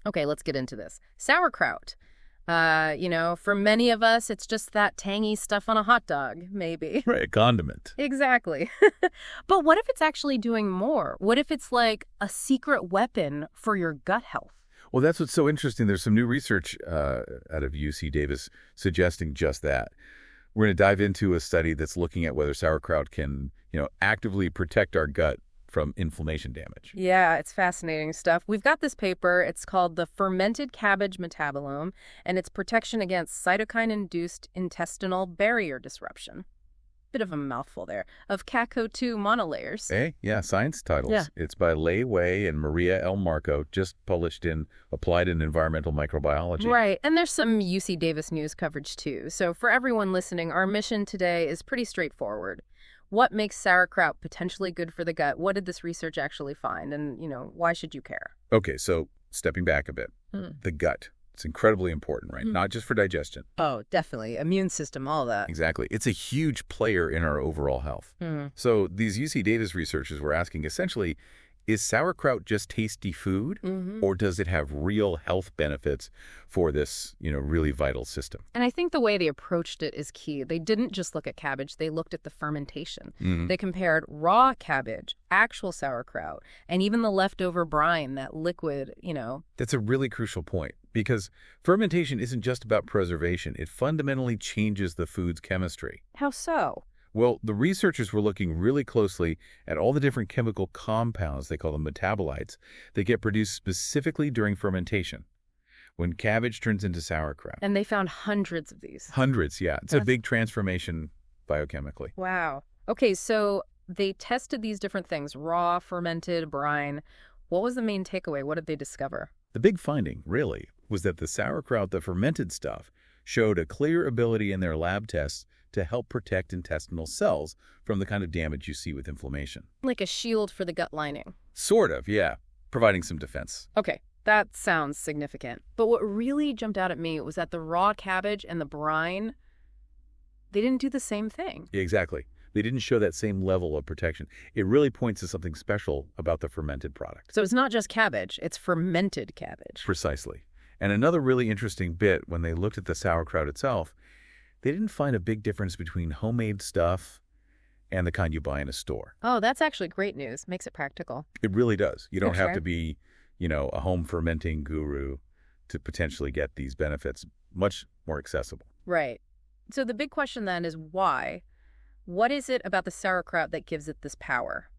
Okay, let's get into this. Sauerkraut. For many of us, it's just that tangy stuff on a hot dog, maybe. Right, a condiment. Exactly. But what if it's actually doing more? What if it's like a secret weapon for your gut health? Well, that's what's so interesting. There's some new research out of UC Davis suggesting just that. We're going to dive into a study that's looking at whether sauerkraut can, actively protect our gut from inflammation damage. Yeah, it's fascinating stuff. We've got this paper. It's called the Fermented Cabbage Metabolome, and it's protection against cytokine-induced intestinal barrier disruption. Bit of a mouthful there, of CACO2 monolayers. Hey, yeah, science titles. Yeah. It's by Lei Wei and Maria L. Marco, just published in Applied in Environmental Microbiology. Right, and there's some UC Davis news coverage too. So for everyone listening, our mission today is pretty straightforward. What makes sauerkraut potentially good for the gut? What did this research actually find? And, why should you care? Okay, so stepping back a bit, the gut. It's incredibly important, right? Not just for digestion. Oh, definitely. Immune system, all that. Exactly. It's a huge player in our overall health. So these UC Davis researchers were asking, essentially, is sauerkraut just tasty food, or does it have real health benefits for this, really vital system? And I think the way they approached it is key. They didn't just look at cabbage. They looked at the fermentation. They compared raw cabbage, actual sauerkraut, and even the leftover brine, that liquid, That's a really crucial point, because fermentation isn't just about preservation. It fundamentally changes the food's chemistry. How so? Well, the researchers were looking really closely at all the different chemical compounds, they call them metabolites, that get produced specifically during fermentation, when cabbage turns into sauerkraut. And they found hundreds of these. Hundreds, yeah. It's a big transformation biochemically. Wow. Okay, so they tested these different things, raw, fermented, brine. What was the main takeaway? What did they discover? The big finding, really, was that the sauerkraut, the fermented stuff, showed a clear ability in their lab tests to help protect intestinal cells from the kind of damage you see with inflammation. Like a shield for the gut lining. Sort of, yeah, providing some defense. Okay, that sounds significant. But what really jumped out at me was that the raw cabbage and the brine, they didn't do the same thing. Exactly. They didn't show that same level of protection. It really points to something special about the fermented product. So it's not just cabbage, it's fermented cabbage. Precisely. And another really interesting bit, when they looked at the sauerkraut itself, they didn't find a big difference between homemade stuff and the kind you buy in a store. Oh, that's actually great news. Makes it practical. It really does. You don't have Okay. to be, a home fermenting guru to potentially get these benefits. Much more accessible. Right. So the big question then is why? What is it about the sauerkraut that gives it this power?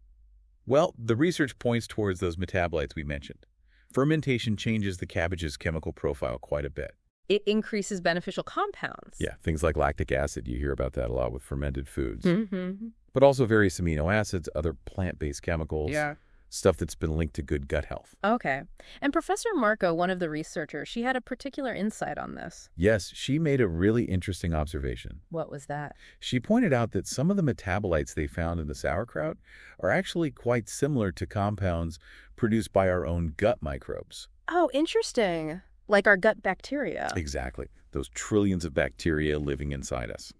Well, the research points towards those metabolites we mentioned. Fermentation changes the cabbage's chemical profile quite a bit. It increases beneficial compounds. Yeah, things like lactic acid. You hear about that a lot with fermented foods. Mm-hmm. But also various amino acids, other plant-based chemicals, Yeah. stuff that's been linked to good gut health. Okay. And Professor Marco, one of the researchers, she had a particular insight on this. Yes, she made a really interesting observation. What was that? She pointed out that some of the metabolites they found in the sauerkraut are actually quite similar to compounds produced by our own gut microbes. Oh, interesting. Like our gut bacteria. Exactly. Those trillions of bacteria living inside us.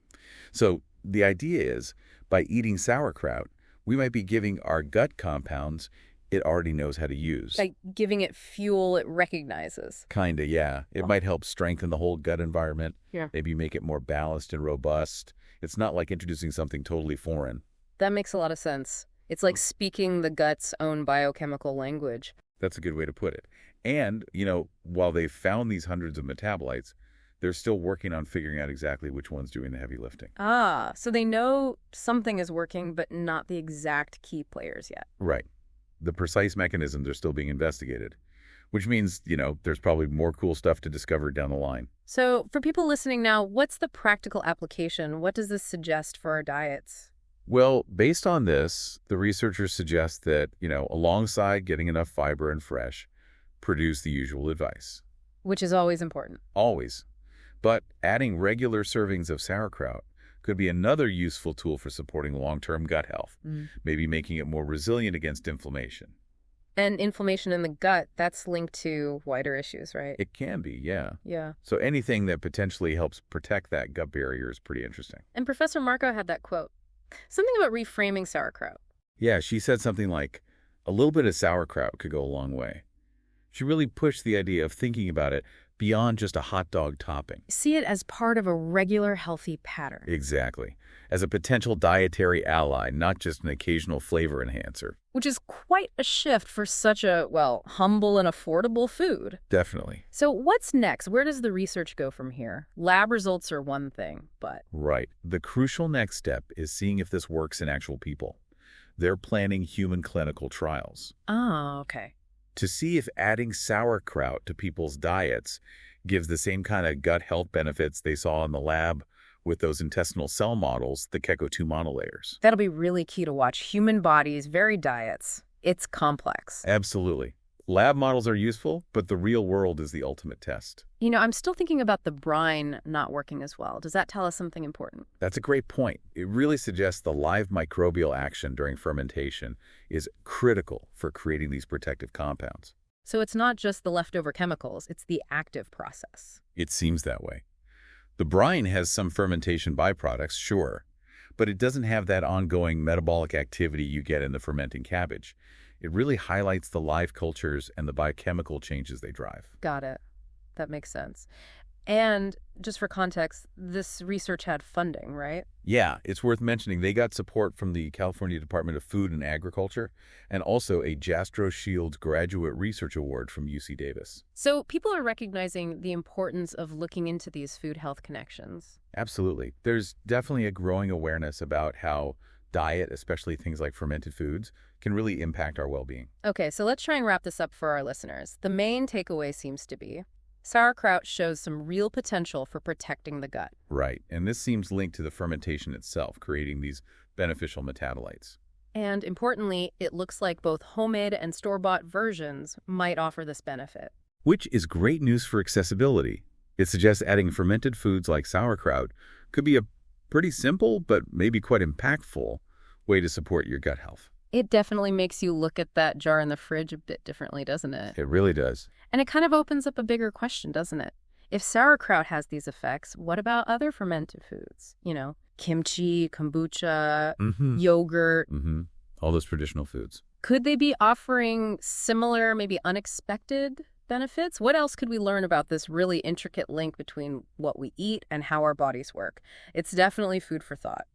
So the idea is, by eating sauerkraut, we might be giving our gut compounds it already knows how to use. Like giving it fuel it recognizes. Kinda, yeah. It might help strengthen the whole gut environment. Yeah. Maybe make it more balanced and robust. It's not like introducing something totally foreign. That makes a lot of sense. It's like speaking the gut's own biochemical language. That's a good way to put it. And, while they've found these hundreds of metabolites, they're still working on figuring out exactly which one's doing the heavy lifting. Ah, so they know something is working, but not the exact key players yet. Right. The precise mechanisms are still being investigated, which means, there's probably more cool stuff to discover down the line. So for people listening now, what's the practical application? What does this suggest for our diets? Well, based on this, the researchers suggest that, alongside getting enough fiber and fresh, produce the usual advice. Which is always important. Always. But adding regular servings of sauerkraut could be another useful tool for supporting long-term gut health, maybe making it more resilient against inflammation. And inflammation in the gut, that's linked to wider issues, right? It can be, yeah. Yeah. So anything that potentially helps protect that gut barrier is pretty interesting. And Professor Marco had that quote. Something about reframing sauerkraut. Yeah, she said something like, a little bit of sauerkraut could go a long way. She really pushed the idea of thinking about it beyond just a hot dog topping. See it as part of a regular healthy pattern. Exactly. As a potential dietary ally, not just an occasional flavor enhancer. Which is quite a shift for such a, well, humble and affordable food. Definitely. So what's next? Where does the research go from here? Lab results are one thing, but... Right. The crucial next step is seeing if this works in actual people. They're planning human clinical trials. Oh, okay. To see if adding sauerkraut to people's diets gives the same kind of gut health benefits they saw in the lab with those intestinal cell models, the Keco-2 monolayers. That'll be really key to watch. Human bodies, varied diets. It's complex. Absolutely. Lab models are useful, but the real world is the ultimate test. You know, I'm still thinking about the brine not working as well. Does that tell us something important? That's a great point. It really suggests the live microbial action during fermentation is critical for creating these protective compounds. So it's not just the leftover chemicals, it's the active process. It seems that way. The brine has some fermentation byproducts, sure, but it doesn't have that ongoing metabolic activity you get in the fermenting cabbage. It really highlights the live cultures and the biochemical changes they drive. Got it. That makes sense. And just for context, this research had funding, right? Yeah, it's worth mentioning they got support from the California Department of Food and Agriculture and also a Jastrow Shields Graduate Research Award from UC Davis. So people are recognizing the importance of looking into these food health connections. Absolutely. There's definitely a growing awareness about how diet, especially things like fermented foods, can really impact our well-being. Okay, so let's try and wrap this up for our listeners. The main takeaway seems to be sauerkraut shows some real potential for protecting the gut. Right, and this seems linked to the fermentation itself, creating these beneficial metabolites. And importantly, it looks like both homemade and store-bought versions might offer this benefit. Which is great news for accessibility. It suggests adding fermented foods like sauerkraut could be a pretty simple, but maybe quite impactful way to support your gut health. It definitely makes you look at that jar in the fridge a bit differently, doesn't it? It really does. And it kind of opens up a bigger question, doesn't it? If sauerkraut has these effects, what about other fermented foods? You know, kimchi, kombucha, yogurt. All those traditional foods. Could they be offering similar, maybe unexpected benefits? What else could we learn about this really intricate link between what we eat and how our bodies work? It's definitely food for thought.